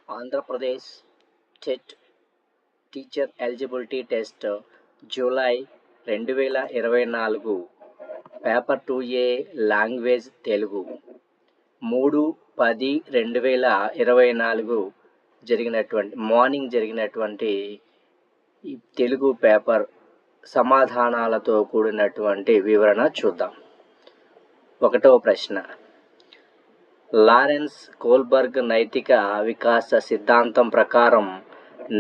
Andhra Pradesh TET teacher eligibility test July 2024 paper 2A language Telugu 3/10/2024 morning జరిగినటువంటి ఈ Telugu paper సమాధానాలతో కూడినటువంటి వివరణ చూద్దాం. 1వ ప్రశ్న, లారెన్స్ కోల్బర్గ్ నైతిక వికాస సిద్ధాంతం ప్రకారం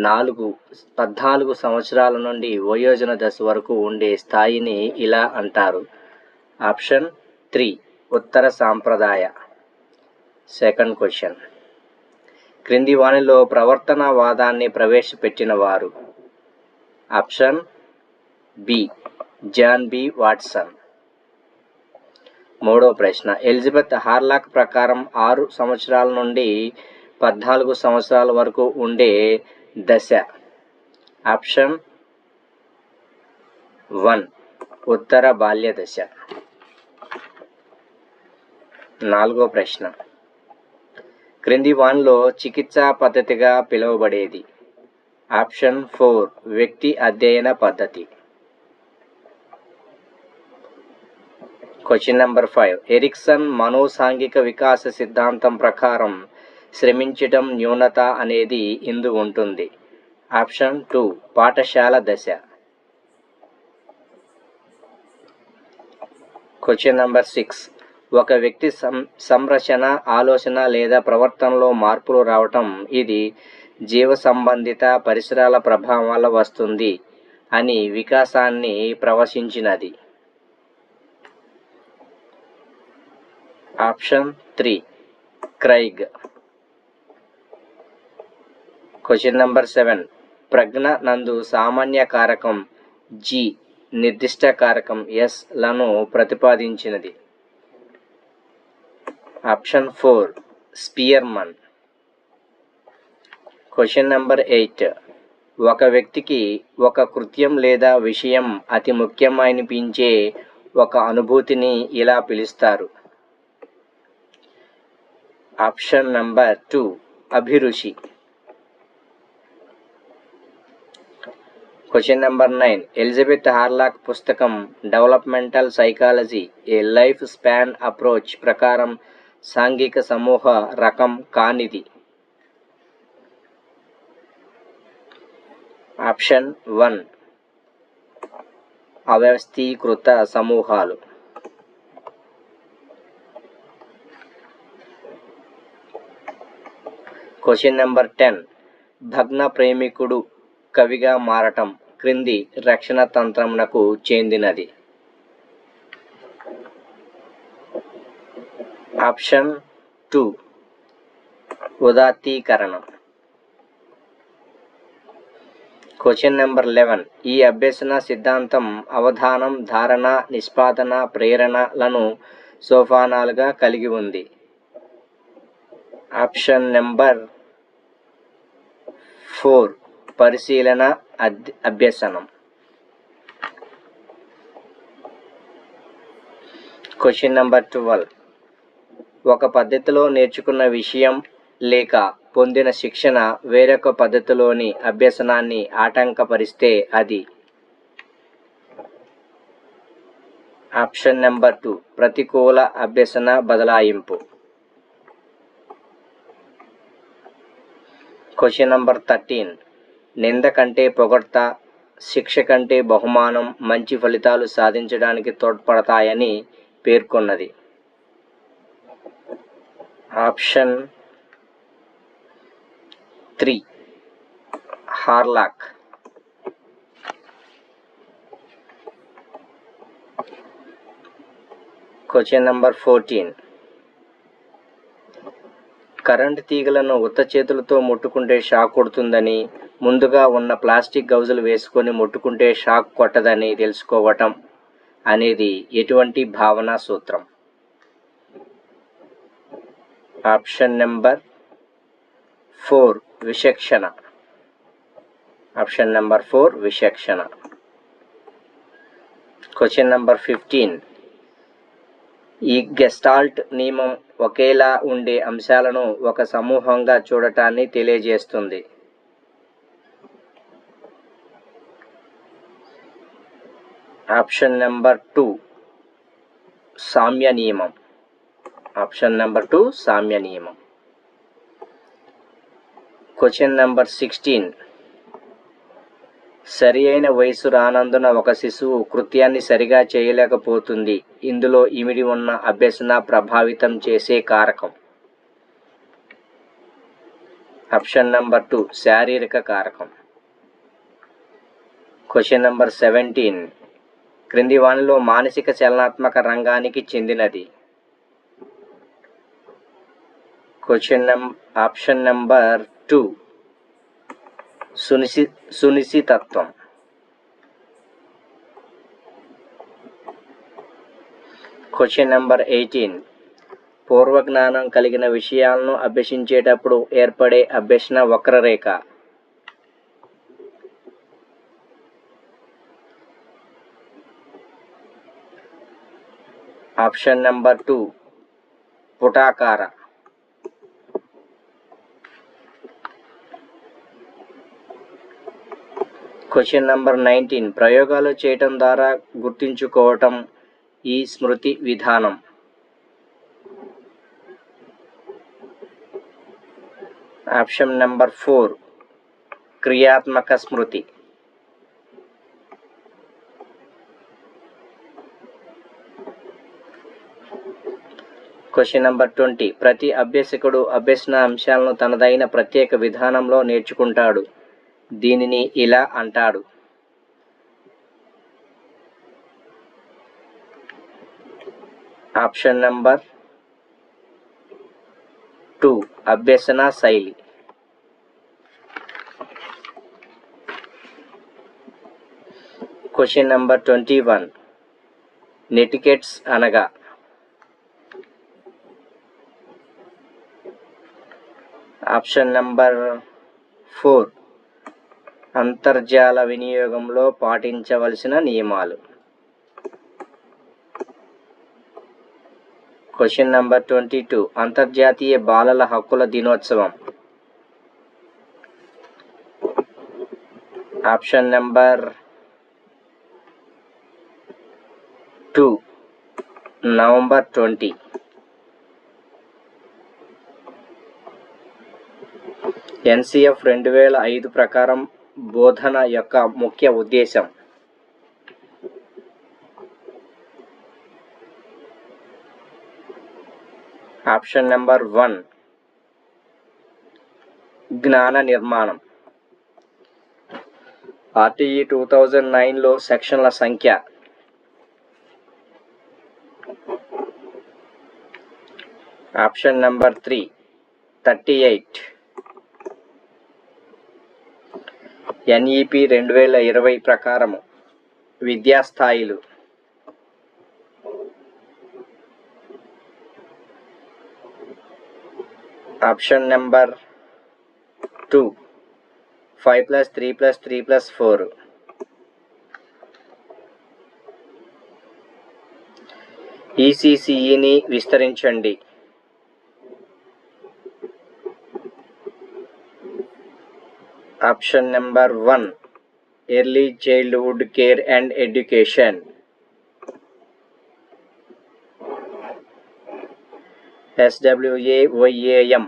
14 సంవత్సరాల నుండి వయోజన దశ వరకు ఉండే స్థాయిని ఇలా అంటారు. ఆప్షన్ 3 ఉత్తర సాంప్రదాయ. సెకండ్ క్వశ్చన్, క్రింది వానిలో ప్రవర్తనవాదాన్ని ప్రవేశపెట్టిన వారు? Option B John B Watson. 3వ ప్రశ్న, ఎలిజబెత్ హార్లాక్ ప్రకారం 6 సంవత్సరాల నుండి 14 సంవత్సరాల వరకు ఉండే దశ? ఆప్షన్ 1 ఉత్తర బాల్య దశ. 4వ ప్రశ్న, క్రింది వానిలో చికిత్సా పద్ధతిగా పిలువబడేది? ఆప్షన్ 4 వ్యక్తి అధ్యయన పద్ధతి. క్వశ్చన్ నెంబర్ 5, ఎరిక్సన్ మనోసాంఘిక వికాస సిద్ధాంతం ప్రకారం శ్రమించటం న్యూనత అనేది ఇందు ఉంటుంది? ఆప్షన్ 2 పాఠశాల దశ. క్వశ్చన్ నెంబర్ 6, ఒక వ్యక్తి సంరచన, ఆలోచన లేదా ప్రవర్తనలో మార్పులు రావటం ఇది జీవ సంబంధిత పరిసరాల ప్రభావం వల్ల వస్తుంది అని వికాసాన్ని ప్రవచించినది? Option 3 Craig. క్వశ్చన్ నెంబర్ 7, ప్రజ్ఞ నందు సామాన్య కారకం G, నిర్దిష్ట కారకం S లను ప్రతిపాదించినది? Option 4 Spearman. క్వశ్చన్ నెంబర్ 8, ఒక వ్యక్తికి ఒక కృత్యం లేదా విషయం అతి ముఖ్యం అనిపించే ఒక అనుభూతిని ఇలా పిలుస్తారు? ఆప్షన్ నెంబర్ 2 అభిరుచి. క్వశ్చన్ నెంబర్ 9, ఎలిజబెత్ హార్లాక్ పుస్తకం డెవలప్మెంటల్ సైకాలజీ ఏ లైఫ్ స్పాన్ అప్రోచ్ ప్రకారం సాంఘిక సమూహ రకం కానిది? ఆప్షన్ 1 అవ్యవస్థీకృత సమూహాలు. క్వశ్చన్ నెంబర్ 10, భగ్న ప్రేమికుడు కవిగా మారటం క్రింది రక్షణ తంత్రమునకు చెందినది? ఆప్షన్ 2 ఉదాత్తీకరణం. క్వశ్చన్ నెంబర్ 11, ఈ అభ్యసన సిద్ధాంతం అవధానం, ధారణ, నిష్పాదన, ప్రేరణలను సోపానాలుగా కలిగి ఉంది? ఆప్షన్ నెంబర్ 4 పరిశీలన అభ్యసనం. క్వశ్చన్ నెంబర్ 12, ఒక పద్ధతిలో నేర్చుకున్న విషయం లేక పొందిన శిక్షణ వేరొక పద్ధతిలోని అభ్యసనాన్ని ఆటంకపరిస్తే అది? ఆప్షన్ నెంబర్ 2 ప్రతికూల అభ్యసన బదలాయింపు. క్వశ్చన్ నెంబర్ 13, నింద కంటే పొగడ్త, శిక్ష కంటే బహుమానం మంచి ఫలితాలు సాధించడానికి తోడ్పడతాయని పేర్కొన్నది? Option 3 Hurlock. Question number 14, current తీగలను ఉత్త చేతులతో ముట్టుకుంటే షాక్ కొడుతుందని, ముందుగా ఉన్న ప్లాస్టిక్ గౌజులు వేసుకొని ముట్టుకుంటే షాక్ కొట్టదని తెలుసుకోవటం అనేది ఎటువంటి భావనా సూత్రం? ఆప్షన్ నెంబర్ 4 విచక్షణ. ఆప్షన్ నెంబర్ 4 విచక్షణ. క్వశ్చన్ నెంబర్ 15, ఈ గెస్టాల్ట్ నియమం ఒకేలా ఉండే అంశాలను ఒక సమూహంగా చూడటాన్ని తెలియజేస్తుంది. ఆప్షన్ నెంబర్ 2 సామ్య నియమం. ఆప్షన్ నెంబర్ 2 సామ్య నియమం. Question number 16. సరి అయిన వయసు రానందున ఒక శిశువు కృత్యాన్ని సరిగా చేయలేకపోతుంది. ఇందులో ఇమిడి ఉన్న అభ్యసన ప్రభావితం చేసే కారకం. ఆప్షన్ నెంబర్ 2 శారీరక కారకం. Question number 17. క్రింది వానిలో మానసిక చలనాత్మక రంగానికి చెందినది. ఆప్షన్ నెంబర్ 2 సునిశ్చితత్వం. Question number 18. పూర్వజ్ఞానం కలిగిన విషయాలను అభ్యసించేటప్పుడు ఏర్పడే అభ్యసన వక్రరేఖ. ఆప్షన్ నెంబర్ 2 పుటాకార. Question number 19. ప్రయోగాలు చేయటం ద్వారా గుర్తుంచుకోవటం ఈ స్మృతి విధానం. ఆప్షన్ నెంబర్ 4 క్రియాత్మక స్మృతి. Question number 20. ప్రతి అభ్యసకుడు అభ్యసన అంశాలను తనదైన ప్రత్యేక విధానంలో నేర్చుకుంటాడు. దీనిని ఇలా అంటాడు. ఆప్షన్ నెంబర్ 2 అభ్యసన శైలి. Question number 21. నెటికెట్స్ అనగా. ఆప్షన్ నెంబర్ 4 అంతర్జాల వినియోగంలో పాటించవలసిన నియమాలు. Question number 22. అంతర్జాతీయ బాలల హక్కుల దినోత్సవం. Option number 2 November 20. NCF 2005 ప్రకారం బోధన యొక్క ముఖ్య ఉద్దేశం. ఆప్షన్ నెంబర్ 1 జ్ఞాన నిర్మాణం. RTE 2009లో సెక్షన్ల సంఖ్య. Option number 3 38. NEP 2020 ప్రకారము విద్యాస్థాయిలు. Option number 2 5+3+3+4. ECCEని విస్తరించండి. Option number 1 early childhood care and education. SWAYAM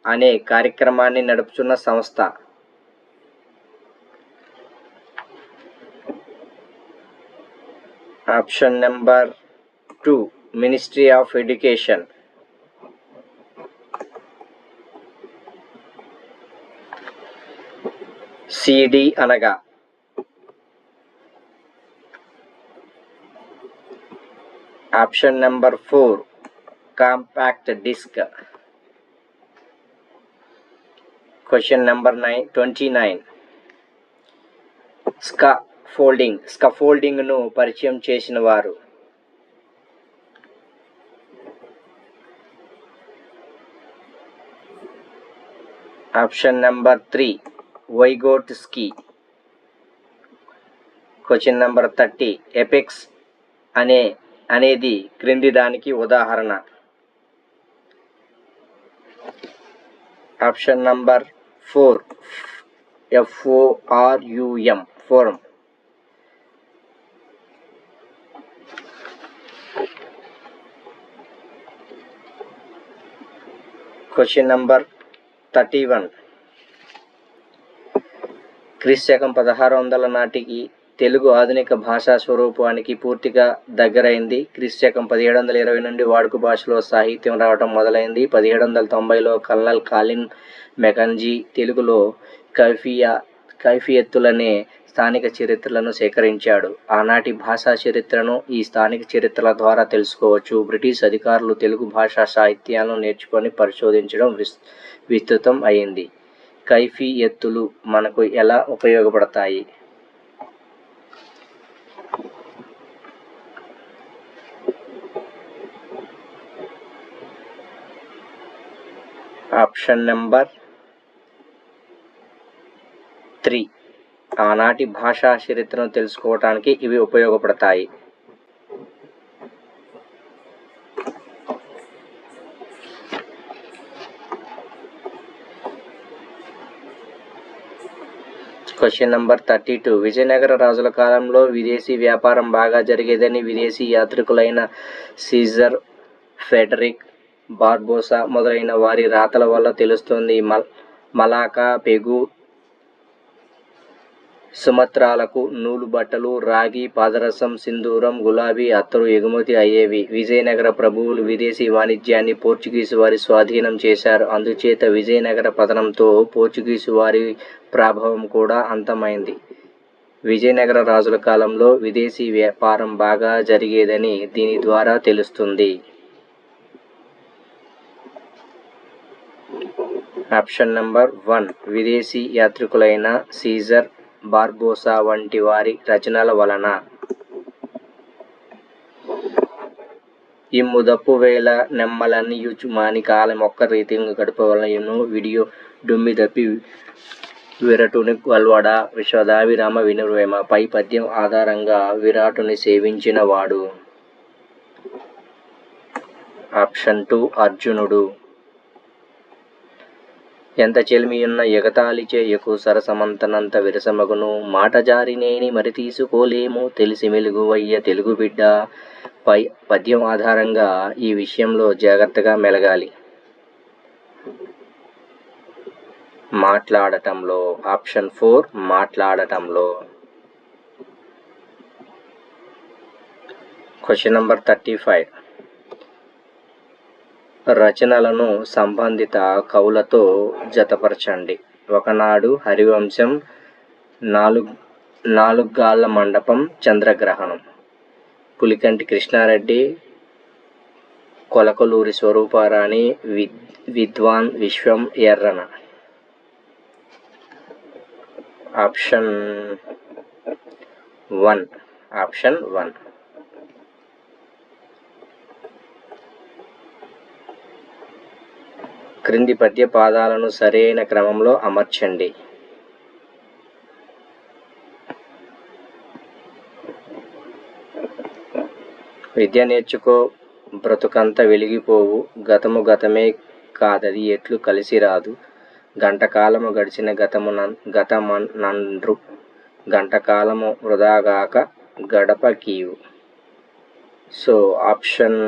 అనే కార్యక్రమాన్ని నడుపుతున్న సంస్థ. Option number 2 ministry of education. CD అనగా. Option number 4 compact disc. Question number 29. స్కాఫోల్డింగ్ను పరిచయం చేసిన వారు. Option number 3 Vygotsky. Question number 30. Apex అనే అనేది క్రింది దానికి ఉదాహరణ. Option number 4 FORUM forum. Question number 31. క్రీస్తకం 1600 నాటికి తెలుగు ఆధునిక భాషా స్వరూపానికి పూర్తిగా దగ్గరైంది. క్రీస్తకం 1720 నుండి వాడుక భాషలో సాహిత్యం రావడం మొదలైంది. 1790లో కల్నల్ కాలిన్ మెకంజీ తెలుగులో కైఫియత్తులనే స్థానిక చరిత్రలను సేకరించాడు. ఆనాటి భాషా చరిత్రను ఈ స్థానిక చరిత్రల ద్వారా తెలుసుకోవచ్చు. బ్రిటిష్ అధికారులు తెలుగు భాషా సాహిత్యాలను నేర్చుకొని పరిశోధించడం విస్తృతం అయింది. కైఫియత్తులు మనకు ఎలా ఉపయోగపడతాయి? ఆప్షన్ నెంబర్ 3 ఆనాటి భాషా చరిత్రను తెలుసుకోవటానికి ఇవి ఉపయోగపడతాయి. Question number 32. విజయనగర రాజుల కాలంలో విదేశీ వ్యాపారం బాగా జరిగేదని విదేశీ యాత్రికులైన సీజర్, ఫెడరిక్ బార్బోసా మొదలైన వారి రాతల వల్ల తెలుస్తుంది. మలాకా, పెగు, సుమత్రాలకు నూలు బట్టలు, రాగి, పాదరసం, సింధూరం, గులాబీ, అత్తరు ఎగుమతి అయ్యేవి. విజయనగర ప్రభువులు విదేశీ వాణిజ్యాన్ని పోర్చుగీసు వారి స్వాధీనం చేశారు. అందుచేత విజయనగర పతనంతో పోర్చుగీసు వారి ప్రభావం కూడా అంతమైంది. విజయనగర రాజుల కాలంలో విదేశీ వ్యాపారం బాగా జరిగేదని దీని ద్వారా తెలుస్తుంది. ఆప్షన్ నెంబర్ 1 విదేశీ యాత్రికులైన సీజర్, బార్బోసా వంటి వారి రచనల వలన. ఇమ్ముదప్పు వేళ నెమ్మలనియుచు మాని కాలమొక్క రీతిని గడపవలయును విడియో డుమ్మి దప్పి విరటుని వల్వడ విశ్వదాభిరామ వినుర్వేమ. పై పద్యం ఆధారంగా విరాటుని సేవించిన వాడు. ఆప్షన్ 2 అర్జునుడు. ఎంత చెలిమియున్న ఎగతాళి చేయకు సరసమంతనంత విరసమగును. మాట జారినేని మరి తీసుకోలేము తెలిసి మెలుగువయ్య తెలుగు బిడ్డ. పై పద్యం ఆధారంగా ఈ విషయంలో జాగ్రత్తగా మెలగాలి. మాట్లాడటంలో. ఆప్షన్ 4 మాట్లాడటంలో. Question number 35. రచనలను సంబంధిత కవులతో జతపరచండి. ఒకనాడు హరివంశం, నాలుగాళ్ల మండపం, చంద్రగ్రహణం. పులికంటి కృష్ణారెడ్డి, కొలకలూరి స్వరూపారాణి, విద్వాన్ విశ్వం ఎర్రన. ఆప్షన్ 1. క్రింది పద్య పాదాలను సరైన క్రమంలో అమర్చండి. విద్య నేర్చుకో బ్రతుకంత వెలిగిపోవు, గతము గతమే కాదది ఎట్లు కలిసి రాదు. గంటకాలము గడిచిన గతమనండ్రు, గంటకాలము వృధాగాక గడప కీవు. So option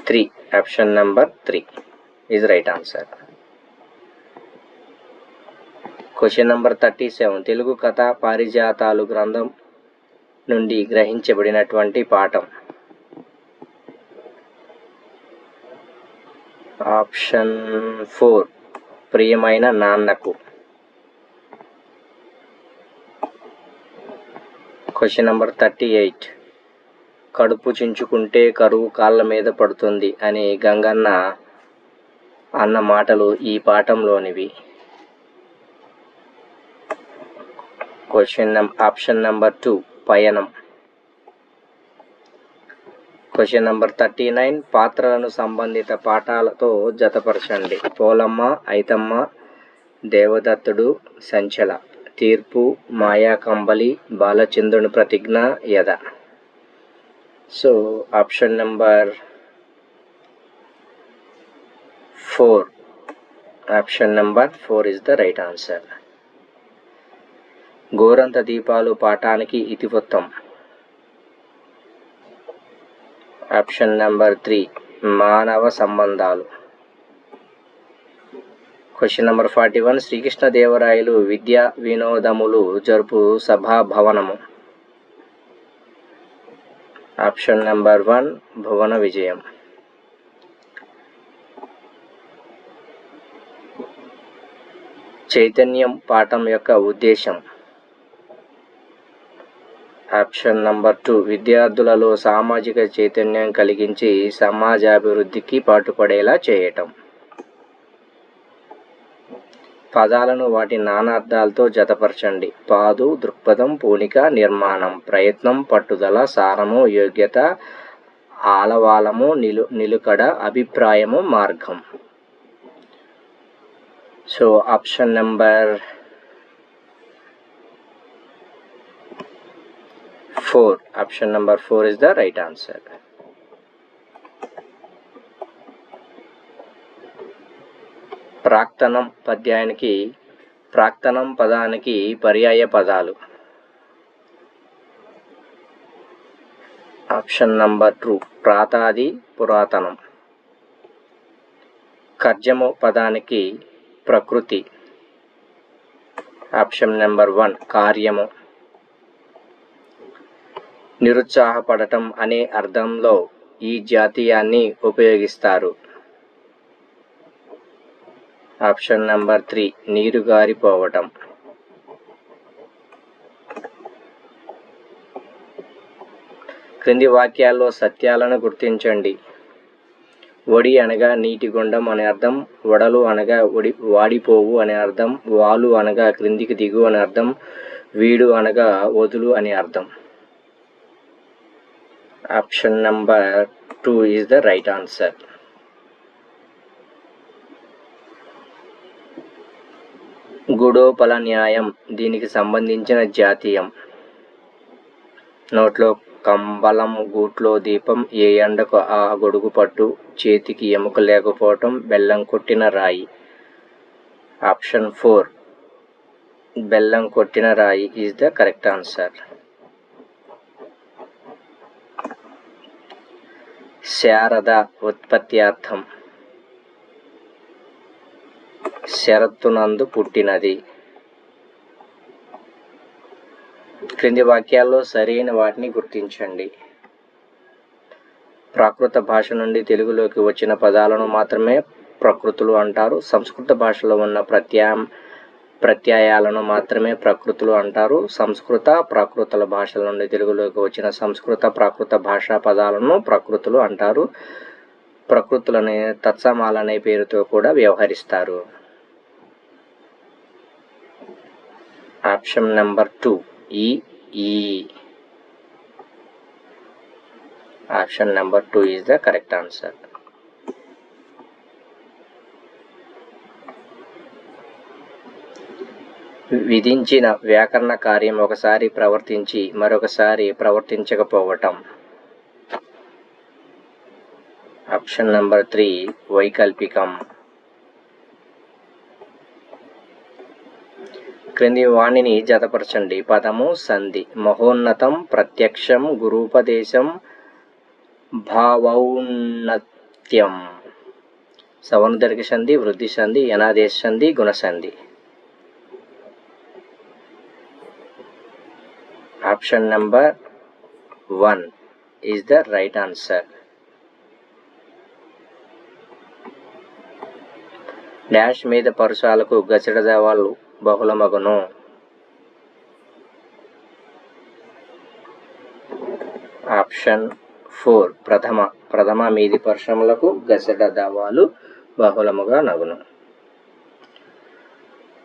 3. Option number 3 is right answer. Question number 37. Telugu కథ పారిజాతాలు గ్రంథం నుండి గ్రహించబడినటువంటి పాఠం. ఆప్షన్ 4 ప్రియమైన నాన్నకు. Question number 38. కడుపు చించుకుంటే కరువు కాళ్ళ మీద పడుతుంది అని గంగన్న అన్న మాటలు ఈ పాఠంలోనివి. ఆప్షన్ నెంబర్ 2 పయనం. Question number 39. పాత్రలను సంబంధిత పాఠాలతో జతపరచండి. పోలమ్మ, ఐతమ్మ, దేవదత్తుడు, సంచల. తీర్పు, మాయా కంబలి, బాలచంద్రుని ప్రతిజ్ఞ, యద. So option number 4. Option number 4 is the right answer. గోరంత దీపాలు పాఠానికి ఇతివృత్తం. ఆప్షన్ నెంబర్ 3 మానవ సంబంధాలు. క్వశ్చన్ నెంబర్ 41 శ్రీకృష్ణదేవరాయలు విద్యా వినోదములు జరుపు సభాభవనము. ఆప్షన్ నెంబర్ 1 భువన విజయం. చైతన్యం పాఠం యొక్క ఉద్దేశం. ఆప్షన్ నంబర్ 2 విద్యార్థులలో సామాజిక చైతన్యం కలిగించి సమాజాభివృద్ధికి పాటుపడేలా చేయటం. పదాలను వాటి నానార్థాలతో జతపరచండి. పాదు, దృక్పథం, పూనిక, నిర్మాణం, ప్రయత్నం, పట్టుదల, సారము, యోగ్యత, ఆలవాలము, నిలుకడ, అభిప్రాయము, మార్గం. So option number 4. Option number 4 is the right answer. ప్రాక్తనం పద్యానికి ప్రాక్తనం పదానికి పర్యాయ పదాలు. Option number 2 ప్రాతాది, పురాతనం. కర్జము పదానికి ప్రకృతి. ఆప్షన్ నెంబర్ 1 కార్యము. నిరుత్సాహపడటం అనే అర్థంలో ఈ జాతీయాన్ని ఉపయోగిస్తారు. Option number 3 నీరుగారిపోవటం. క్రింది వాక్యాల్లో సత్యాలను గుర్తించండి. వడి అనగా నీటి గుండం అనే అర్థం, వడలు అనగా వాడిపోవు అనే అర్థం, వాలు అనగా క్రిందికి దిగు అనే అర్థం, వీడు అనగా వదులు అనే అర్థం. Option number 2 is the right answer. గుడోపల న్యాయం దీనికి సంబంధించిన జాతీయం. నోట్లో కంబలం, గూట్లో దీపం, ఏ ఎండకు ఆ గొడుగు పట్టు, చేతికి ఎముక లేకపోవటం, బెల్లం కొట్టిన రాయి. ఆప్షన్ 4 బెల్లం కొట్టిన రాయి ఈజ్ ద కరెక్ట్ ఆన్సర్. శారద ఉత్పత్త్యార్థం. శరత్తునందు పుట్టినది. క్రింది వాక్యాల్లో సరైన వాటిని గుర్తించండి. ప్రాకృత భాష నుండి తెలుగులోకి వచ్చిన పదాలను మాత్రమే ప్రకృతులు అంటారు. సంస్కృత భాషలో ఉన్న ప్రత్యయాలను మాత్రమే ప్రకృతులు అంటారు. సంస్కృత ప్రాకృతుల భాషల నుండి తెలుగులోకి వచ్చిన సంస్కృత ప్రాకృత భాషా పదాలను ప్రకృతులు అంటారు. ప్రకృతులనే తత్సమాలనే పేరుతో కూడా వ్యవహరిస్తారు. ఆప్షన్ నెంబర్ 2 ఈ option number 2 is the correct answer. విధించిన వ్యాకరణ కార్యం ఒకసారి ప్రవర్తించి మరొకసారి ప్రవర్తించకపోవటం. Option number 3 వైకల్పికం. క్రింది వాణిని జతపరచండి. పదము, సంధి. మహోన్నతం, ప్రత్యక్షం, గురూపదేశం, భావౌన్నత్యం. సవర్ణదీర్ఘ సంధి, వృద్ధి సంధి, యనాదేశ సంధి, గుణసంధి. Option number 1 is the right answer. Dash మీద పరుసాలకు గసెడదవాళ్ళు బహుళమగును. ఆప్షన్ 4 ప్రథమ మీది పరుషములకు గసెడదవాలు బహుళముగా నగును.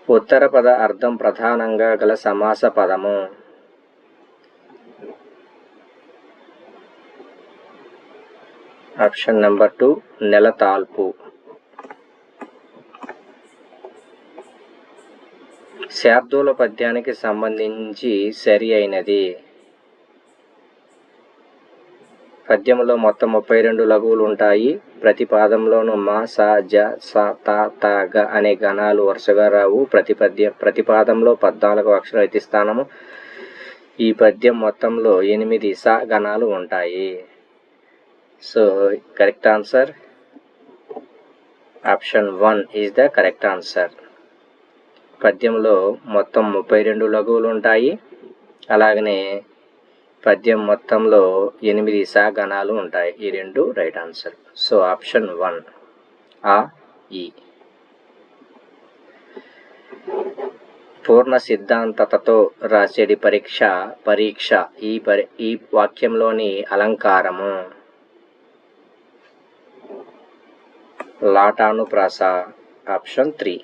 ఉత్తర పద అర్థం ప్రధానంగా గల సమాస పదము. Option number 2 నెలతాల్పు. శార్దూల పద్యానికి సంబంధించి సరి అయినది. పద్యంలో మొత్తం 32 లఘువులు ఉంటాయి. ప్రతి పాదంలోనూ మా, స, జ, స, త, త, గ అనే గణాలు వరుసగా రావు. ప్రతి పాదంలో 14 అక్షర యతి స్థానము. ఈ పద్యం మొత్తంలో 8 స గణాలు ఉంటాయి. So correct answer option 1 is the correct answer. పద్యంలో మొత్తం 32 లఘువులు ఉంటాయి. అలాగనే పద్యం మొత్తంలో 8 స గణాలు ఉంటాయి. ఈ రెండు రైట్ ఆన్సర్. సో ఆప్షన్ 1 ఆ ఈ. పూర్ణ సిద్ధాంతతతో రాసేడి పరీక్ష ఈ వాక్యంలోని అలంకారము. లాటానుప్రాస ఆప్షన్ 3.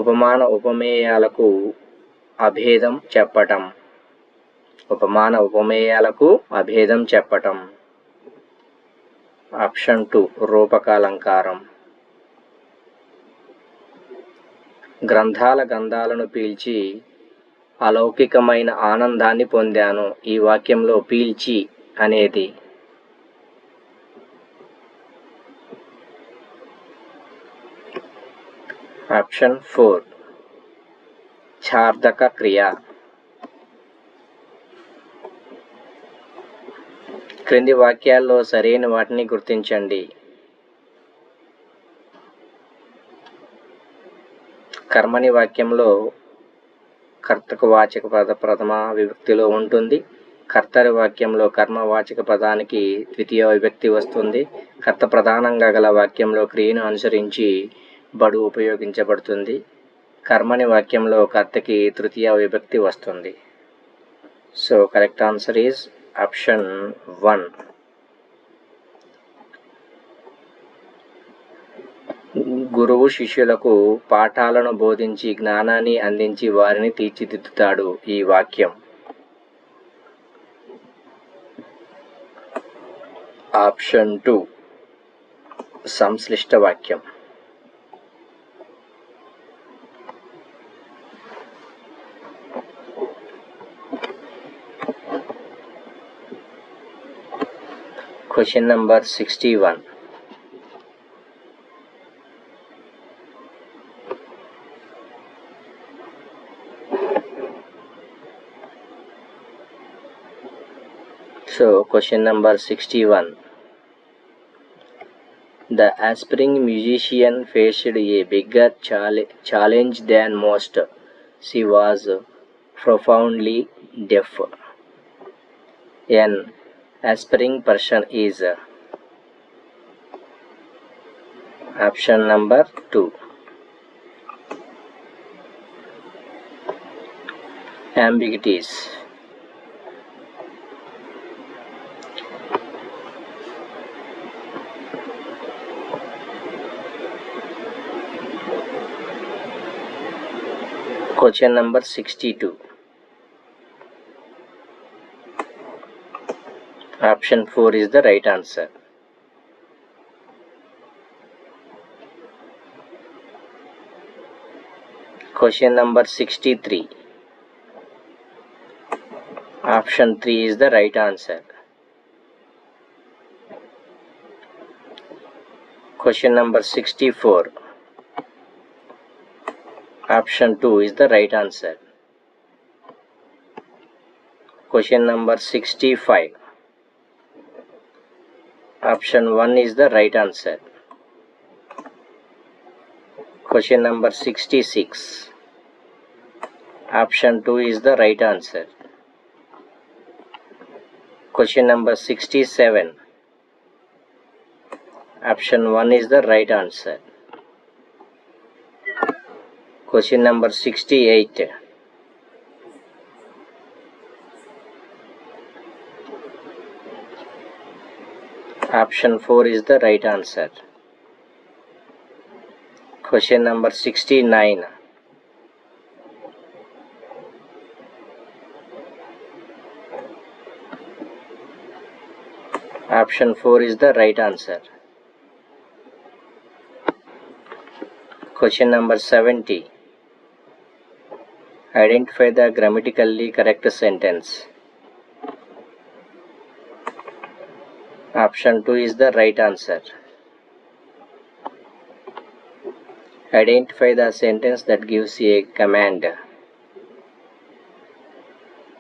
ఉపమాన ఉపమేయాలకు అభేదం చెప్పటం. ఉపమాన ఉపమేయాలకు అభేదం చెప్పటం ఆప్షన్ 2 రూపకాలంకారం. గ్రంథాల గంధాలను పీల్చి అలౌకికమైన ఆనందాన్ని పొందాను. ఈ వాక్యంలో పీల్చి అనేది ఆప్షన్ 4 చార్దక క్రియ. క్రింది వాక్యాల్లో సరైన వాటిని గుర్తించండి. కర్మని వాక్యంలో కర్తకు వాచక పద ప్రథమ విభక్తిలో ఉంటుంది. కర్తరి వాక్యంలో కర్మవాచక పదానికి ద్వితీయ విభక్తి వస్తుంది. కర్త ప్రధానంగా గల వాక్యంలో క్రియను అనుసరించి బడు ఉపయోగించబడుతుంది. కర్మని వాక్యంలో కర్తకి తృతీయ విభక్తి వస్తుంది. So correct answer is option 1. గురువు శిష్యులకు పాఠాలను బోధించి జ్ఞానాన్ని అందించి వారిని తీర్చిదిద్దుతాడు. ఈ వాక్యం ఆప్షన్ 2 సంశ్లిష్ట వాక్యం. Question number 61. So question number 61. The aspiring musician faced a bigger challenge than most. She was profoundly deaf. An aspiring person is option number 2 ambiguities. Question number 62. Option 4 is the right answer. Question number 63. Option 3 is the right answer. Question number 64. Option 2 is the right answer. Question number 65. Option 1 is the right answer. Question number 66. Option 2 is the right answer. Question number 67. Option 1 is the right answer. Question number 68. Option 4 is the right answer. Question number 69. Option 4 is the right answer. Question number 70. Identify the grammatically correct sentence. Option 2 is the right answer. Identify the sentence that gives a command.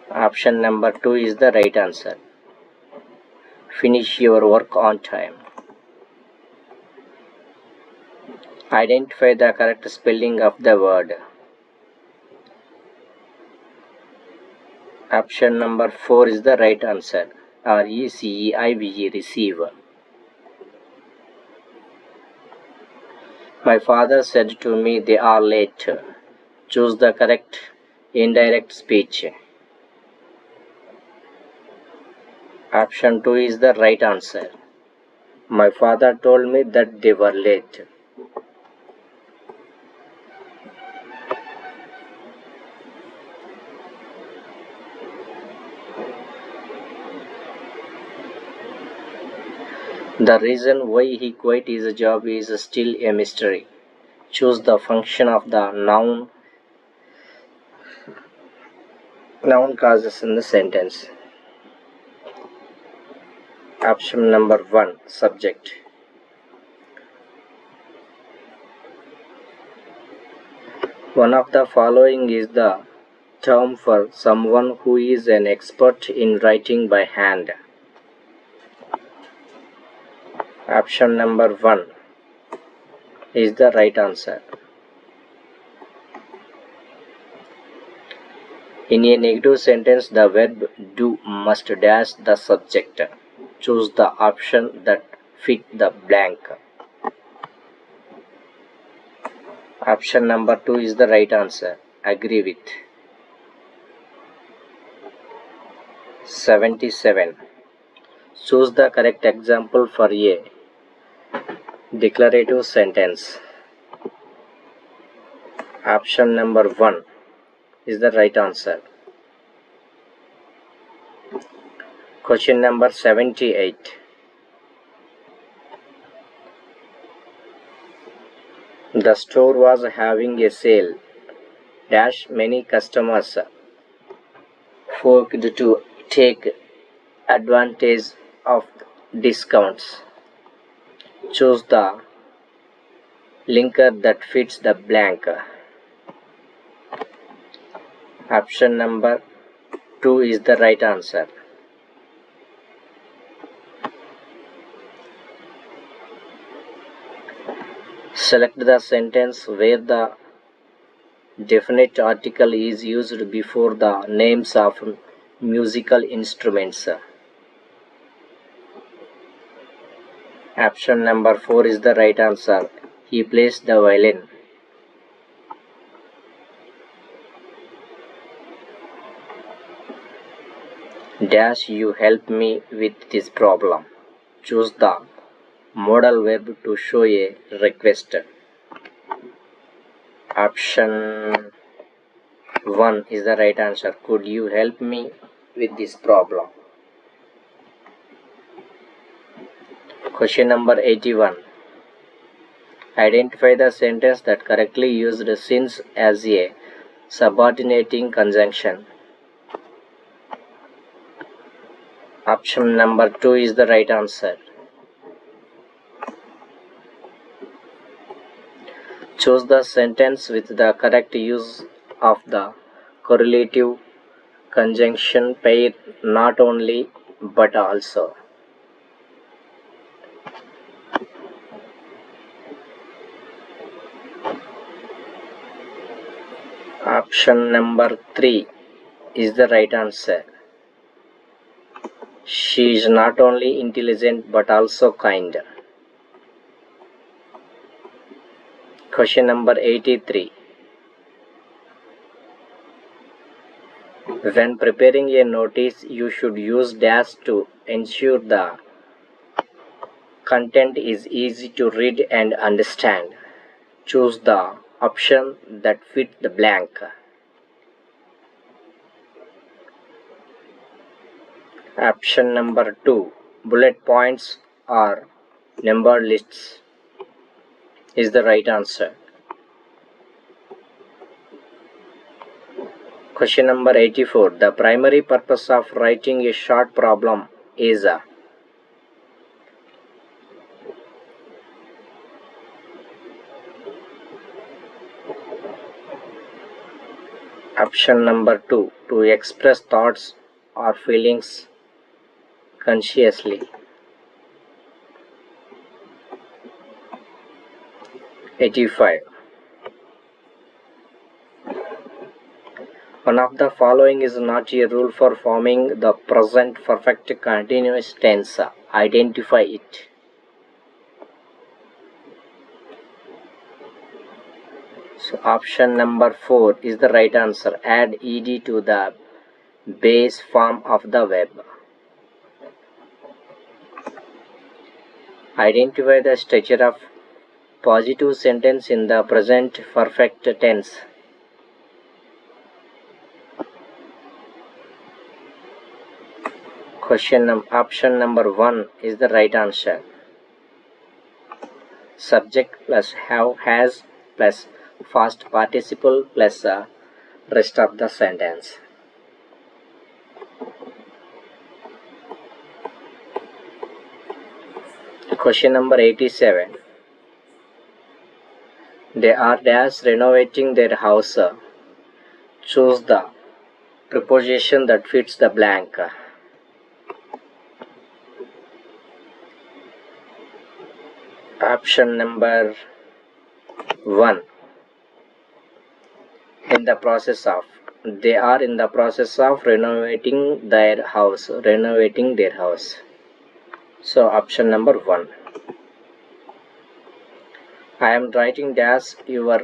Option number 2 is the right answer. Finish your work on time. Identify the correct spelling of the word. Option number 4 is the right answer. RECEIVE, receive. My father said to me they are late. Choose the correct indirect speech. Option 2 is the right answer. My father told me that they were late. The reason why he quit his job is still a mystery. Choose the function of the noun causes in the sentence. Option number 1, subject. One of the following is the term for someone who is an expert in writing by hand. Option number 1 is the right answer. In a negative sentence, the verb do must dash the subject. Choose the option that fit the blank. Option number 2 is the right answer. Agree with. 77. Choose the correct example for a declarative sentence. Option number 1 is the right answer. Question number 78. The store was having a sale. Dash many customers forced to take advantage of discounts. Choose the linker that fits the blank. Option number 2 is the right answer. Select the sentence where the definite article is used before the names of musical instruments. Option number 4 is the right answer. He plays the violin. Dash you help me with this problem. Choose the modal verb to show a request. Option 1 is the right answer. Could you help me with this problem? Question number 81. Identify the sentence that correctly used since as a subordinating conjunction. Option number 2 is the right answer. Choose the sentence with the correct use of the correlative conjunction pair not only but also. Option number 3 is the right answer. She is not only intelligent but also kind. Question number 83. When preparing a notice, you should use dash to ensure the content is easy to read and understand. Choose the option that fits the blank. Option number 2, bullet points or numbered lists, is the right answer. Question number 84. The primary purpose of writing a short problem is Option number 2, to express thoughts or feelings consciously. 85. One of the following is not a rule for forming the present perfect continuous tense. Identify it. So option number 4 is the right answer. Add ed to the base form of the verb. Identify the structure of positive sentence in the present perfect tense. Option number 1 is the right answer. Subject plus have, has plus past participle plus rest of the sentence. Question number 87. They are renovating their house. Choose the preposition that fits the blank. Option number 1. In the process of. They are in the process of renovating their house. So option number 1. I am writing your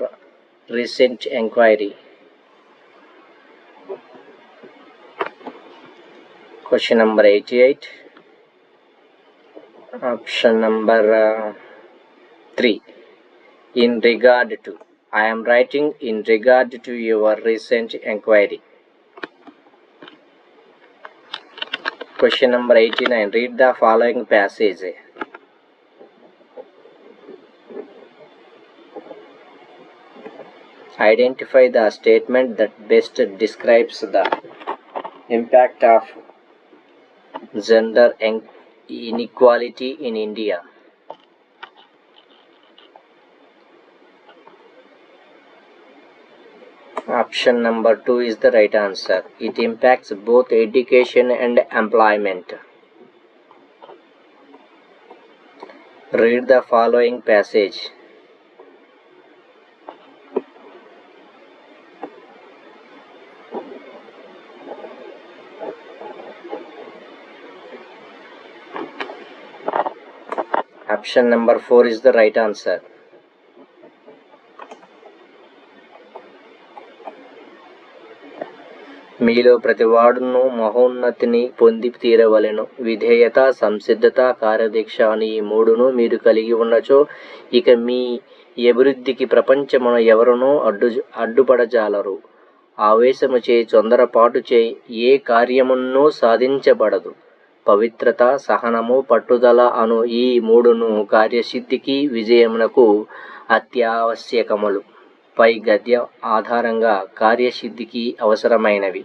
recent inquiry. Question number 88. Option number 3. In regard to. I am writing in regard to your recent inquiry. Question number 89. Read the following passage. Identify the statement that best describes the impact of gender inequality in India. Option number 2 is the right answer. It impacts both education and employment. Read the following passage. Option number 4 is the right answer. మీలో ప్రతివాడును మహోన్నతిని పొంది తీరవలెను. విధేయత, సంసిద్ధత, కార్యదీక్ష అని ఈ 3ను మీరు కలిగి ఉన్నచో ఇక మీ అభివృద్ధికి ప్రపంచమున ఎవరునూ అడ్డుపడజాలరు. ఆవేశముచే తొందరపాటుచే ఏ కార్యమున్నూ సాధించబడదు. పవిత్రత, సహనము, పట్టుదల అను ఈ 3ను కార్యసిద్ధికి విజయమునకు అత్యావశ్యకములు. పై గద్యం ఆధారంగా కార్యసిద్ధికి అవసరమైనవి.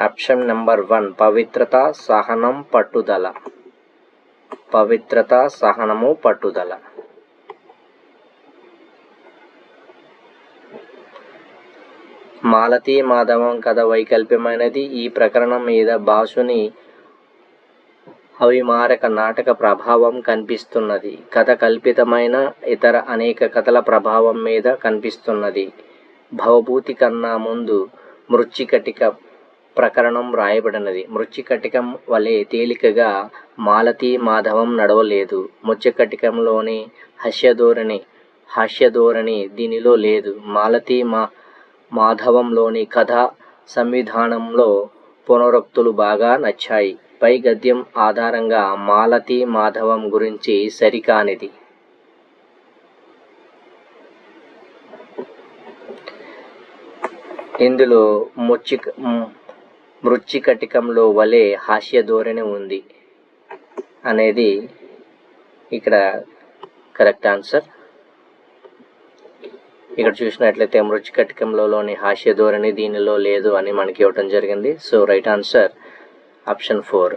ఆప్షన్ నంబర్ 1 పవిత్రత, సహనం, పట్టుదల. పవిత్రత, సహనము, పట్టుదల. మాలతీ మాధవం కథ వైకల్ప్యమైనది. ఈ ప్రకరణం మీద భాసుని అవిమారక నాటక ప్రభావం కనిపిస్తున్నది. కథ కల్పితమైన ఇతర అనేక కథల ప్రభావం మీద కనిపిస్తున్నది. భవభూతి కన్నా ముందు మృచ్చికటిక ప్రకరణం రాయబడినది. మృచ్చికటికం వలె తేలికగా మాలతీ మాధవం నడవలేదు. మృచ్చికటికంలోని హాస్యధోరణి దీనిలో లేదు. మాలతీ మాధవంలోని కథా సంవిధానంలో పునరుక్తులు బాగా నచ్చాయి. పై గద్యం ఆధారంగా మాలతీ మాధవం గురించి సరికానిది. ఇందులో మృచ్చికటికంలో వలె హాస్యధోరణి ఉంది అనేది ఇక్కడ కరెక్ట్ ఆన్సర్. ఇక్కడ చూసినట్లయితే మృచ్చికటికంలోని హాస్యధోరణి దీనిలో లేదు అని మనకి ఇవ్వటం జరిగింది. So right answer option 4.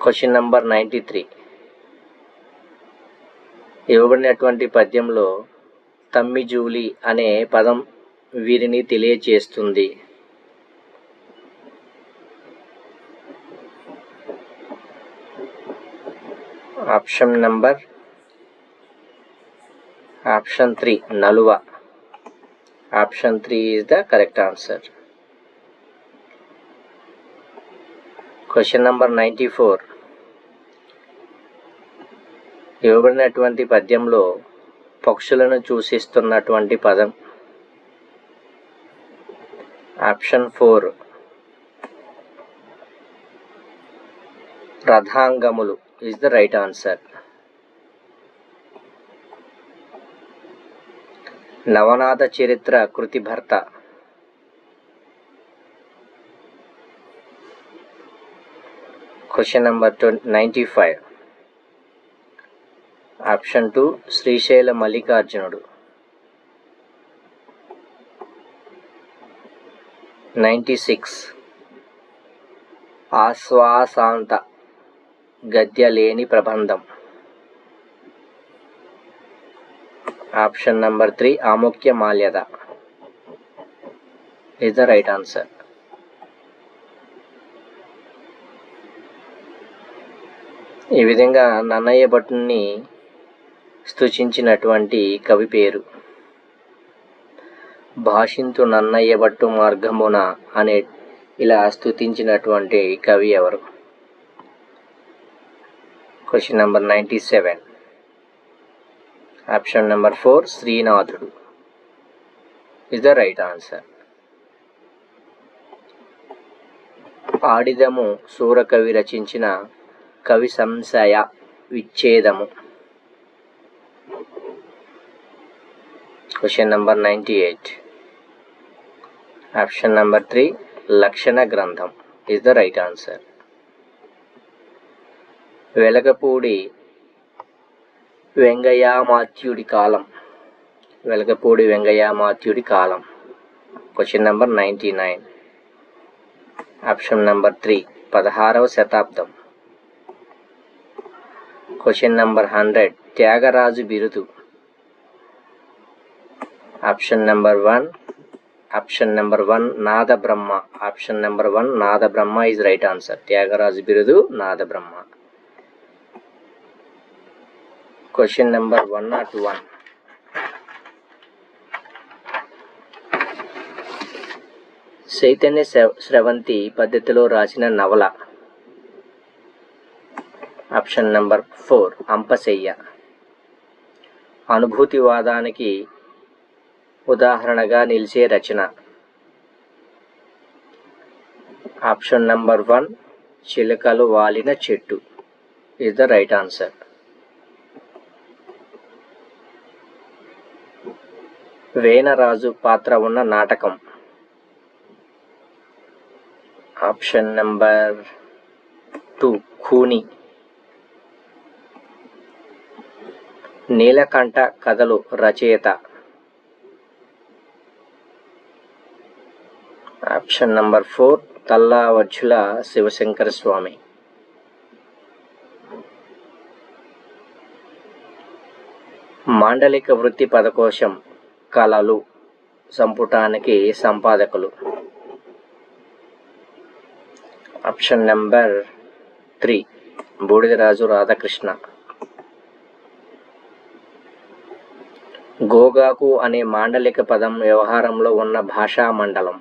Question number 93. ఇవ్వబడినటువంటి పద్యంలో తమ్మిజూలి అనే పదం వీరిని తెలియజేస్తుంది. ఆప్షన్ 3 నలువ. Option 3 is the correct answer. Question number 94. ఇవ్వబడినటువంటి పద్యంలో పక్షులను సూచిస్తున్నటువంటి పదం. ఆప్షన్ 4 రథాంగములు ఈజ్ ద రైట్ ఆన్సర్. నవనాథ చరిత్ర కృతి భర్త. Question number 95. ఆప్షన్ 2 శ్రీశైల మల్లికార్జునుడు. 96 ఆశ్వాసాంత గద్య లేని ప్రబంధం. Option number 3 Amukta Malyada is the right answer. ఈ విధంగా నన్నయ్య భట్టుని స్తుతించినటువంటి కవి పేరు. భాషింతు నన్నయ్య భట్టు మార్గమున అనే ఇలా స్తుతించినటువంటి కవి ఎవరు? Question number 97. ఆప్షన్ నెంబర్ 4 శ్రీనాథుడు ఇస్ ద రైట్ ఆన్సర్. ఆడిదము సూరకవి రచించిన కవి సంశయ విచ్ఛేదము. Question number 98. ఆప్షన్ నెంబర్ 3 లక్షణ గ్రంథం ఇస్ ద రైట్ ఆన్సర్. వెలగపూడి వెంగయ్యమాత్యుడి కాలం. వెలగపూడి వెంగయ్యమాత్యుడి కాలం. Question number 99. ఆప్షన్ నెంబర్ 3 16వ శతాబ్దం. క్వశ్చన్ నెంబర్ 100 త్యాగరాజు బిరుదు. ఆప్షన్ నెంబర్ 1 నాదబ్రహ్మ. ఆప్షన్ నెంబర్ 1 నాదబ్రహ్మ ఈజ్ రైట్ ఆన్సర్. త్యాగరాజు బిరుదు నాదబ్రహ్మ. Question number 101. చైతన్య స్రవంతి పద్ధతిలో రాసిన నవల. Option number 4 Ampasayya. అనుభూతివాదానికి ఉదాహరణగా నిలిచే రచన. ఆప్షన్ నెంబర్ 1 చిలుకలు వాలిన చెట్టు is the right answer. Venaraju పాత్ర ఉన్న నాటకం. Option number 2 ఖూని. నీలకంఠ కథలు రచయిత. Option number 4 Tallavajjula Sivasankara Swamy. మాండలిక వృత్తి పదకోశం కళలు సంపుటానికి సంపాదకులు. Option number 3 Budaraju Radhakrishna. గోగాకు అనే మాండలిక పదం వ్యవహారంలో ఉన్న భాషా మండలం.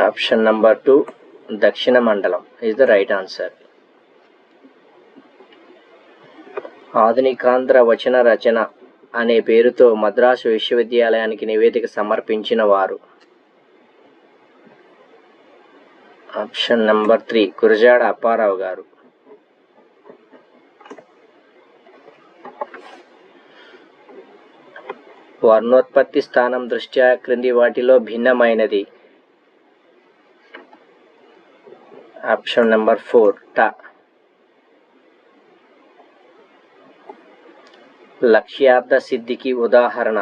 ఆప్షన్ నెంబర్ 2 దక్షిణ మండలం ఇస్ ద రైట్ ఆన్సర్. ఆధునికాంధ్ర వచన రచన అనే పేరుతో మద్రాసు విశ్వవిద్యాలయానికి నివేదిక సమర్పించిన వారు. ఆప్షన్ నెంబర్ 3 గురజాడ అప్పారావు గారు. వర్ణోత్పత్తి స్థానం దృష్ట్యా క్రింది వాటిలో భిన్నమైనది. ఆప్షన్ నెంబర్ 4 ట. లక్ష్యార్థ సిద్ధికి ఉదాహరణ.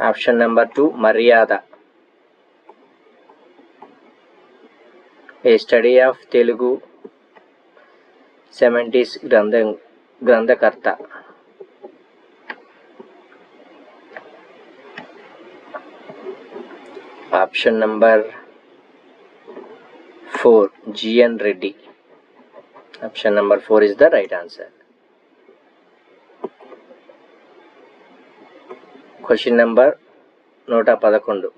ఆప్షన్ నెంబర్ 2 మర్యాద. ఏ స్టడీ ఆఫ్ తెలుగు 70s గ్రంథకర్త. Option number 4 GN Reddy. Option number 4 is the right answer. Question number 111.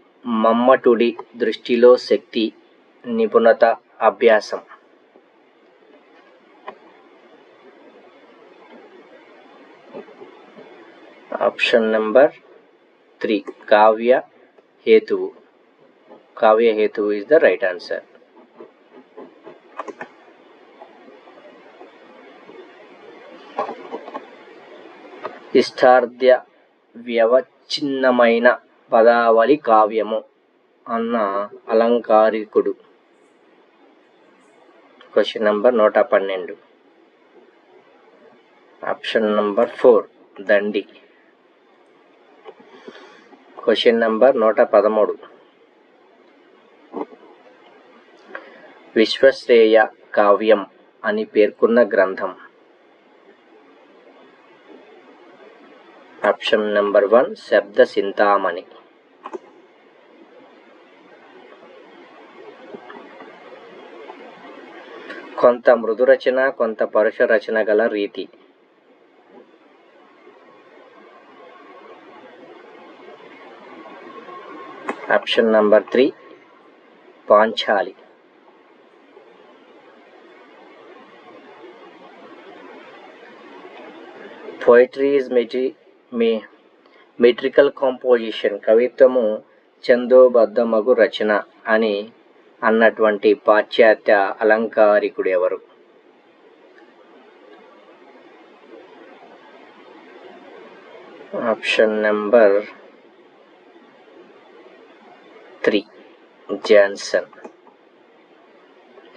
మమ్మటుడి దృష్టిలో శక్తి, నిపుణత, అభ్యాసం. ఆప్షన్ నెంబర్ 3 కావ్య హేతువు. కావ్య హేతువు is the right answer. ఇష్టార్థ వ్యవచ్ఛిన్నమైన పదావళి కావ్యము అన్న అలంకారికుడు. Question number 112. Option number 4 Dandi. Question number 113. విశ్వశ్రేయ కావ్యం అని పేర్కొన్న గ్రంథం. ఆప్షన్ నెంబర్ 1 శబ్ద చింతామణి. కొంత మృదు రచన, కొంత పరుష రచన గల రీతి. ఆప్షన్ నెంబర్ 3 పాంచాలి. పోయిటరీ ఈజ్ మెట్రికల్ కాంపోజిషన్, కవిత్వము ఛందోబద్ధమగు రచన అని అన్నటువంటి పాశ్చాత్య అలంకారికుడు ఎవరు? Option number 3 Johnson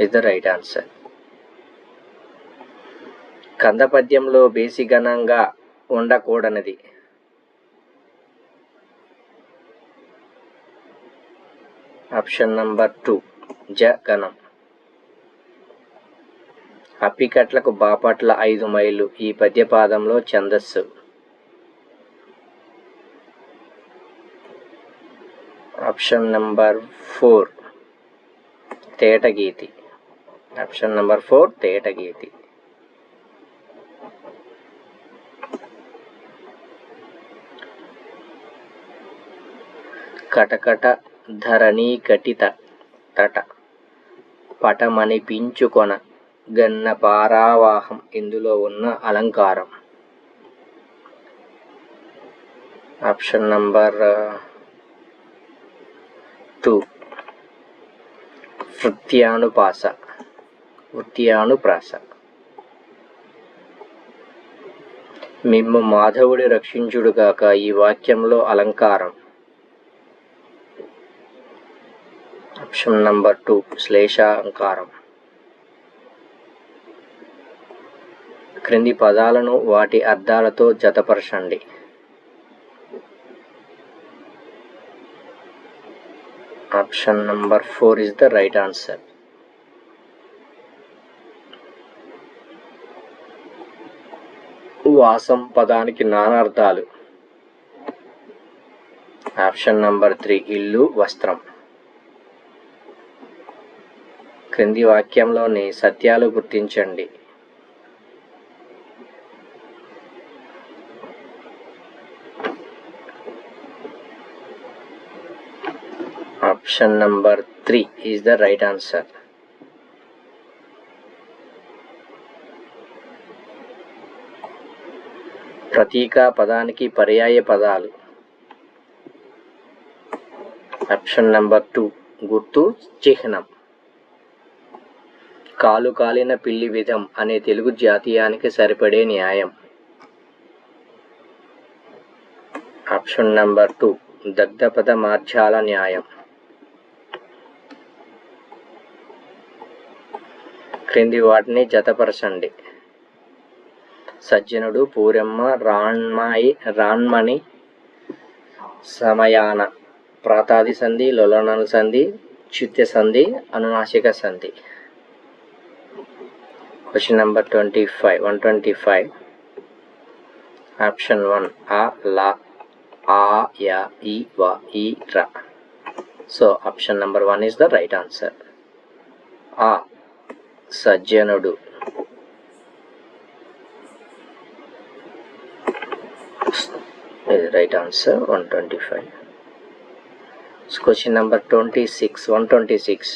is the right answer. కందపద్యంలో బేసిగణంగా ఉండకూడనిది. ఆప్షన్ నంబర్ 2 జగణం. అప్పికట్లకు బాపట్ల 5 మైళ్ళు ఈ పద్యపాదంలో ఛందస్సు. ఆప్షన్ నంబర్ 4 తేటగీతి. ఆప్షన్ నంబర్ 4 తేటగీతి. కటకట ధరణీ కటిత తట పటమనిపించుకొన గన్న పారావాహం ఇందులో ఉన్న అలంకారం. ఆప్షన్ నంబర్ 2 వృత్యానుప్రాస. మిమ్ము మాధవుడి రక్షించుడుగాక ఈ వాక్యంలో అలంకారం. ఆప్షన్ నంబర్ 2 శ్లేషాలంకారం. క్రింది పదాలను వాటి అర్థాలతో జతపరచండి. Option number 4 is the right answer. వాసం పదానికి నానార్థాలు. ఆప్షన్ నంబర్ 3 ఇల్లు, వస్త్రం. క్రింది వాక్యంలోని సత్యాలు గుర్తించండి. Option number 3 is the right answer. ప్రతీక పదానికి పర్యాయ పదాలు. ఆప్షన్ నంబర్ 2 గుర్తు, చిహ్నం. కాలు కాలిన పిల్లి విధం అనే తెలుగు జాతీయానికి సరిపడే న్యాయం. ఆప్షన్ నంబర్ 2 దగ్ధపద మార్జాల న్యాయం. క్రింది వాటిని జతపరచండి. సజ్జనుడు, పూరెమ్మ, రాణ్మణి, సమయాన, ప్రాతాది సంధి, లొలనల సంధి, ఔచిత్య సంధి, అనునాసిక సంధి. Question number 125. ఆప్షన్ 1 ఆ, లా, ఆ, యా, ఈ, వా, ఈ, ర. So option number 1 is the right answer. ఆ సజ్జనుడు. Right answer 125. Question number 126.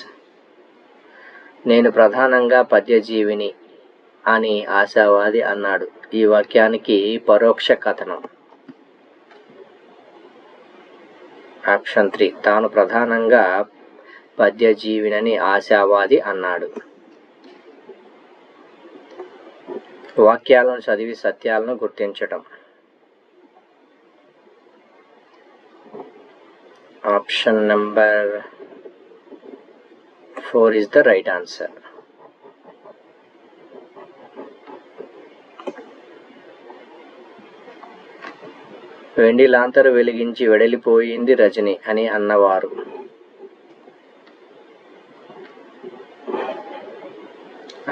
నేను ప్రధానంగా పద్యజీవిని అని ఆశావాది అన్నాడు. ఈ వాక్యానికి పరోక్ష కథనం. ఆప్షన్ 3 తాను ప్రధానంగా పద్యజీవినని ఆశావాది అన్నాడు. వాక్యాలను చదివి సత్యాలను గుర్తించటం. Option number 4 is the right answer. వెండి లాంతరు వెలిగించి వెడలిపోయింది రజని అని అన్నవారు.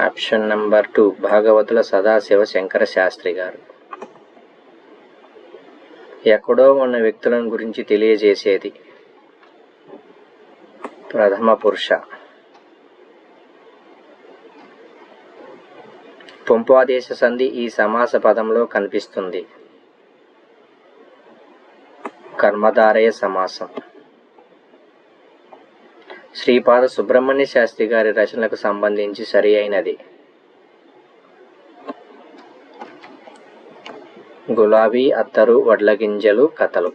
ఆప్షన్ నెంబర్ 2 భాగవతుల సదాశివ శంకర శాస్త్రి గారు. ఎక్కడో ఉన్న వ్యక్తులను గురించి తెలియజేసేది. ప్రథమ పురుష. పుంపాదేశ సంధి ఈ సమాస పదంలో కనిపిస్తుంది. కర్మధారయ సమాసం. శ్రీపాద సుబ్రహ్మణ్య శాస్త్రి గారి రచనలకు సంబంధించి సరి అయినది. గులాబీ అత్తరు వడ్లగింజలు కథలు.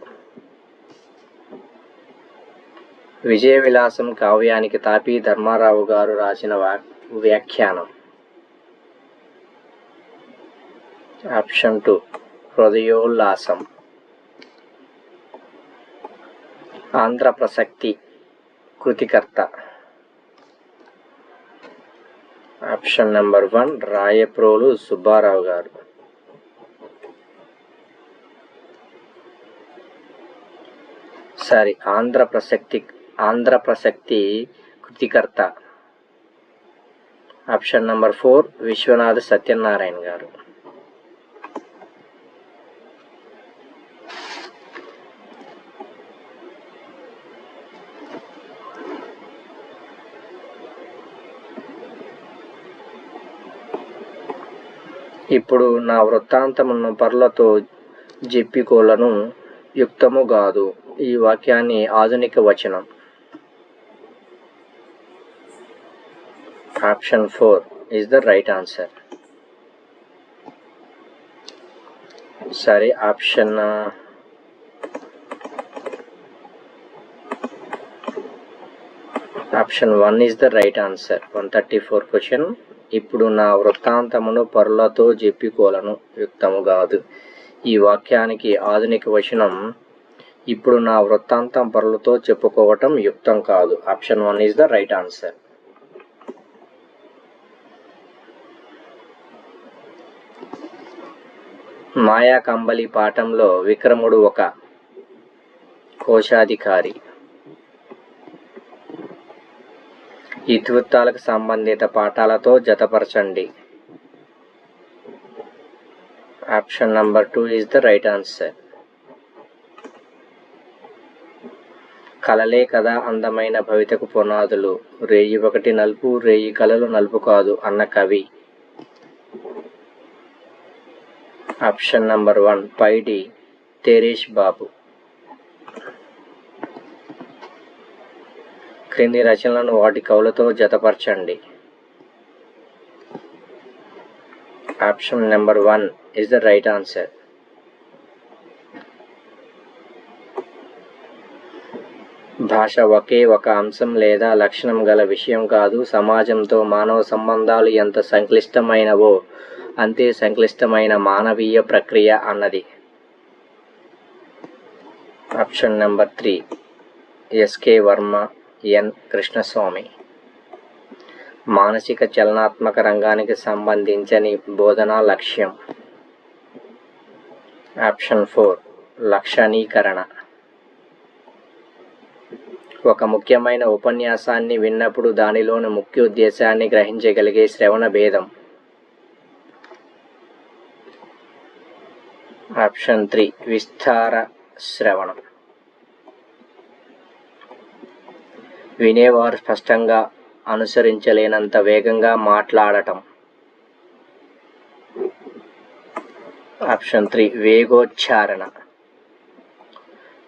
విజయ విలాసం కావ్యానికి తాపీ ధర్మారావు గారు రాసిన వ్యాఖ్యానం. ఆప్షన్ 2 హృదయోల్లాసం. ఆంధ్ర ప్రసక్తి కృతికర్త. ఆప్షన్ నెంబర్ 1 రాయప్రోలు సుబ్బారావు గారు. ఆంధ్ర ప్రసక్తి కృతికర్త. ఆప్షన్ నెంబర్ 4 విశ్వనాథ సత్యనారాయణ గారు. ఇప్పుడు నా వృత్తాంతమును పరులతో జెప్పికోలను యుక్తము గాదు. ఈ వాక్యాన్ని ఆధునిక వచనం. Option 4 is the right answer. సరే, option 1 is the right answer. 134 question. ఇప్పుడు నా వృత్తాంతమును పరులతో జెప్పికోలను యుక్తము గాదు. ఈ వాక్యానికి ఆధునిక వచనం. ఇప్పుడు నా వృత్తాంతం పరులతో చెప్పుకోవటం యుక్తం కాదు. Option 1 is the right answer. మాయా కంబలి పాఠంలో విక్రముడు ఒక కోశాధికారి. ఇతివృత్తాలకు సంబంధిత పాఠాలతో జతపరచండి. Option number 2 is the right answer. కలలే కదా అందమైన భవితకు పునాదులు, రేయి ఒకటి నలుపు రేయి కలలు నలుపు కాదు అన్న కవి. Option number 1 Paidi Teresh Babu. క్రింది రచనలను వాటి కవులతో జతపరచండి. Option number 1 is the right answer. భాష ఒకే ఒక అంశం లేదా లక్షణం గల విషయం కాదు. సమాజంతో మానవ సంబంధాలు ఎంత సంక్లిష్టమైనవో అంతే సంక్లిష్టమైన మానవీయ ప్రక్రియ అన్నది. ఆప్షన్ నెంబర్ 3 ఎస్కే వర్మ, ఎన్ కృష్ణస్వామి. మానసిక చలనాత్మక రంగానికి సంబంధించని బోధనా లక్ష్యం. ఆప్షన్ 4 లక్షణీకరణ. ఒక ముఖ్యమైన ఉపన్యాసాన్ని విన్నప్పుడు దానిలోని ముఖ్య ఉద్దేశాన్ని గ్రహించగలిగే శ్రవణ భేదం. ఆప్షన్ 3 విస్తార శ్రవణం. వినేవారు స్పష్టంగా అనుసరించలేనంత వేగంగా మాట్లాడటం. ఆప్షన్ 3 వేగోచ్చారణ.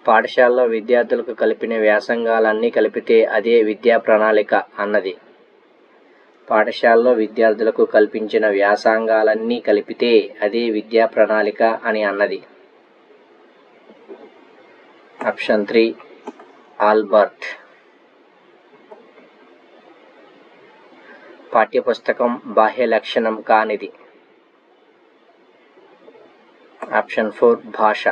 పాఠశాలలో విద్యార్థులకు కలిపిన వ్యాసంగాలన్నీ కలిపితే అదే విద్యా ప్రణాళిక అన్నది. పాఠశాలలో విద్యార్థులకు కల్పించిన వ్యాసంగాలన్నీ కలిపితే అదే విద్యా ప్రణాళిక అని అన్నది. Option 3 Albert. పాఠ్యపుస్తకం బాహ్య లక్షణం కానిది. ఆప్షన్ 4 భాష.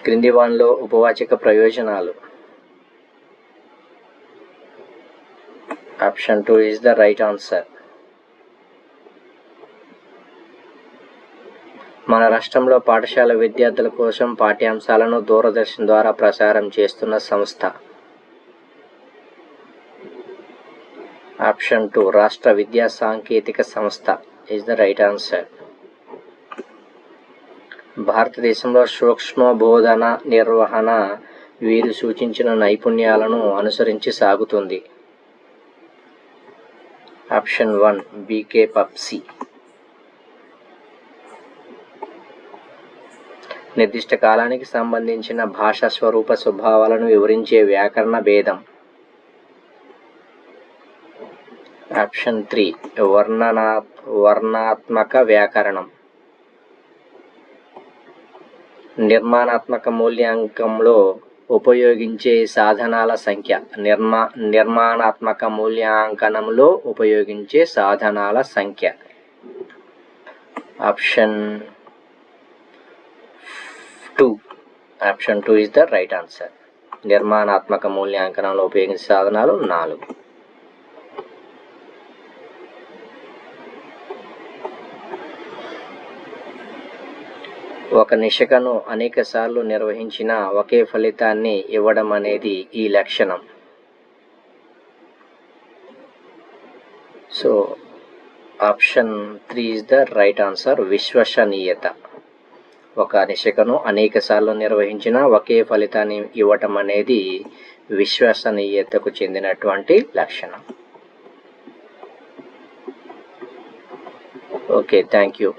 క్రింది వానిలో ఉపవాచక ప్రయోజనాలు. Option 2 is the right answer. మన రాష్ట్రంలో పాఠశాల విద్యార్థుల కోసం పాఠ్యాంశాలను దూరదర్శన్ ద్వారా ప్రసారం చేస్తున్న సంస్థ. ఆప్షన్ 2 రాష్ట్ర విద్యా సాంకేతిక సంస్థ is the right answer. భారతదేశంలో సూక్ష్మ బోధన నిర్వహణ వీరు సూచించిన నైపుణ్యాలను అనుసరించి సాగుతుంది. Option 1 B K Passi. నిర్దిష్ట కాలానికి సంబంధించిన భాషా స్వరూప స్వభావాలను వివరించే వ్యాకరణ భేదం. ఆప్షన్ 3 వర్ణనాత్మక వ్యాకరణం. నిర్మాణాత్మక మూల్యాంకంలో ఉపయోగించే సాధనాల సంఖ్య. నిర్మాణాత్మక మూల్యాంకనంలో ఉపయోగించే సాధనాల సంఖ్య. Option 2 is the right answer. నిర్మాణాత్మక మూల్యాంకనంలో ఉపయోగించే సాధనాలు 4. ఒక నిశకను అనేక సార్లు నిర్వహించిన ఒకే ఫలితాన్ని ఇవ్వడం అనేది ఈ లక్షణం. So option 3 is the right answer. విశ్వసనీయత. ఒక నిశకను అనేక సార్లు నిర్వహించిన ఒకే ఫలితాన్ని ఇవ్వటం అనేది విశ్వసనీయతకు చెందినటువంటి లక్షణం. Okay, thank you.